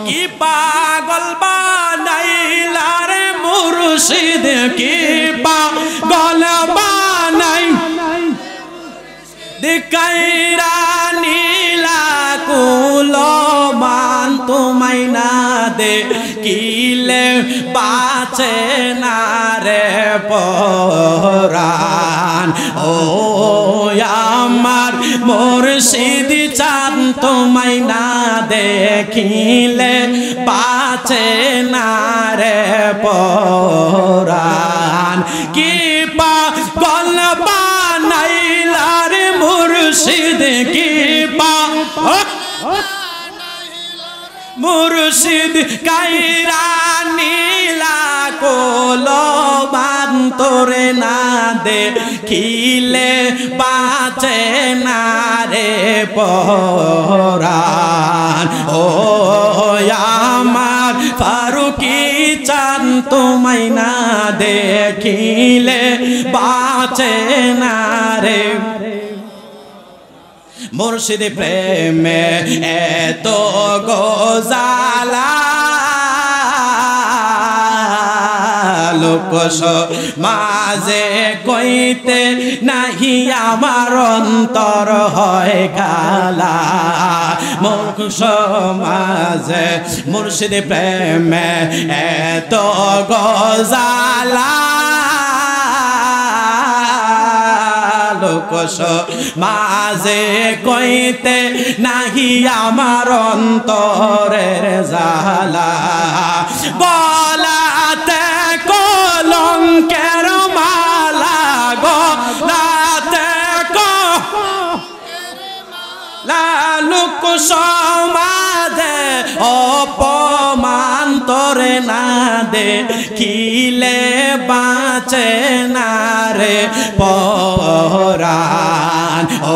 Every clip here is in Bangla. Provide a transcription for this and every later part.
কি পাগল বানাইলা রে মুর্শিদ কি পাগল বানাই দিকাইরা নীলা কুলো মান তোমায় না দেখিলে বাঁচে না রে পরাণ ও আমার মুর্শিদ চাঁদ তোমায় না দেখিলে বাঁচে না রে পরাণ কি পাগল বানাইলা রে মুর্শিদ কি মুর্শিদ কাইরা নীলা কোলো বান্তরে না দেখিলে বাঁচে না রে পরাণ ও আমার ফারুকি চাঁদ তোমায় না দেখিলে বাঁচে না রে মুর্শিদ প্রেমে এত গোজালা লোকস মাঝে কইতে নাহি আমার অন্তর হয় কালা মুর্শ মাঝে মুর্শিদ প্রেমে এত গোজালা লোকস মাঝে কইতে নাহি আমার অন্তরের জালা গলাতে কলঙ্কের মালা গলাতে লোক সমাজে অপমান তোরে না দেখিলে বাঁচে না রে পরাণ ও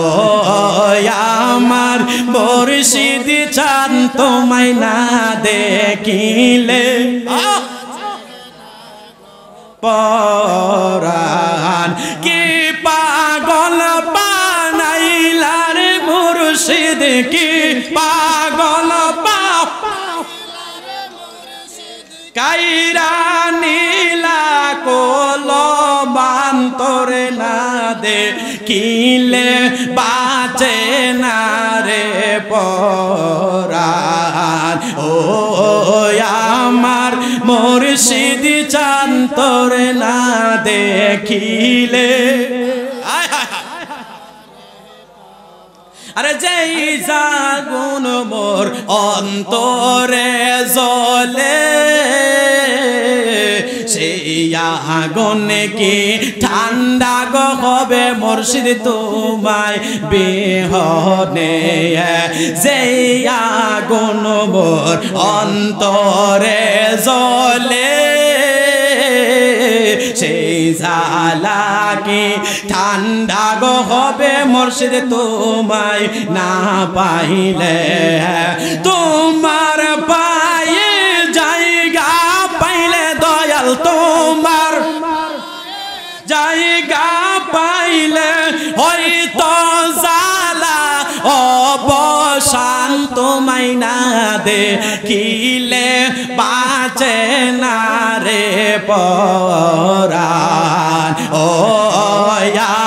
আমার মুর্শিদ চাঁদ তোমায় না দেখিলে পরাণ কি পাগল বানাইলা রে মুর্শিদ কি পাগল কাইরা নীলা কোলো বান্তরে না দেখিলে বাঁচে না রে পরাণ ও আমার মুর্শিদ চাঁদ তোরে না দেখিলে আরে যেই জাগুন মোর অন্তরে জ্বলে সেই আগুন কি ঠান্ডা গো হবে মুর্শিদ তোমায় বিহনে যেই আগুন মোর অন্তরে জ্বলে সেই জ্বালা কি ঠান্ডা গো হবে মুর্শিদ তোমায় না পাইলে তোমার পায়ে জায়গা পাইলে দয়াল তোমার জায়গা পাইলে হয়তো জ্বালা অবসান তোমায় না দেখিলে বাঁচে না রে পরাণ ও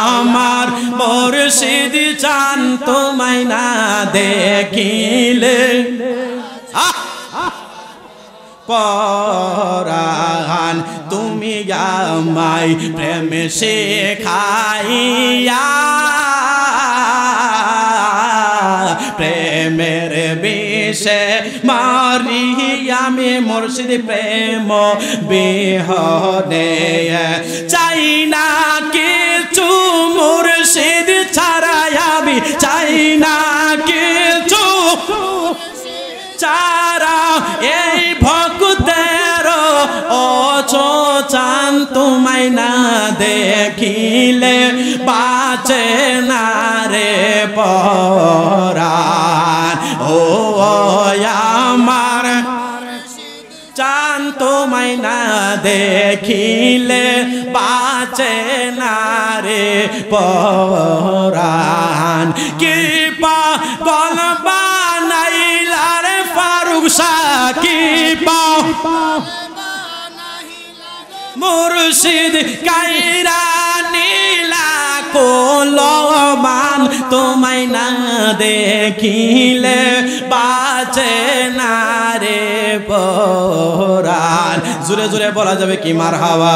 আমার মুর্শিদ চাঁদ তোমায় না দেখিলে পরাণ তুমি আমায় প্রেম শেখাইয়া প্রেমের বিষে মারি আমি মুর্শিদ প্রেম বিহনে চাই না কিছু মুর্শিদ ছাড়া আমি চাই না কিছু চারা এই ভক্তের চাঁদ তোমায় না দেখিলে বাঁচে না রে পরাণ ও আমার চাঁদ তোমায় না দেখিলে বাঁচে না রে পরাণ কি পাগল বানাইলা রে ফারুক শাহ কি পাও মুর্শিদ কাইরা নীলা কোলমান তোমায় না দেখিলে বাঁচে না রে পরাণ জোরে জোরে বলা যাবে কি মারহাবা।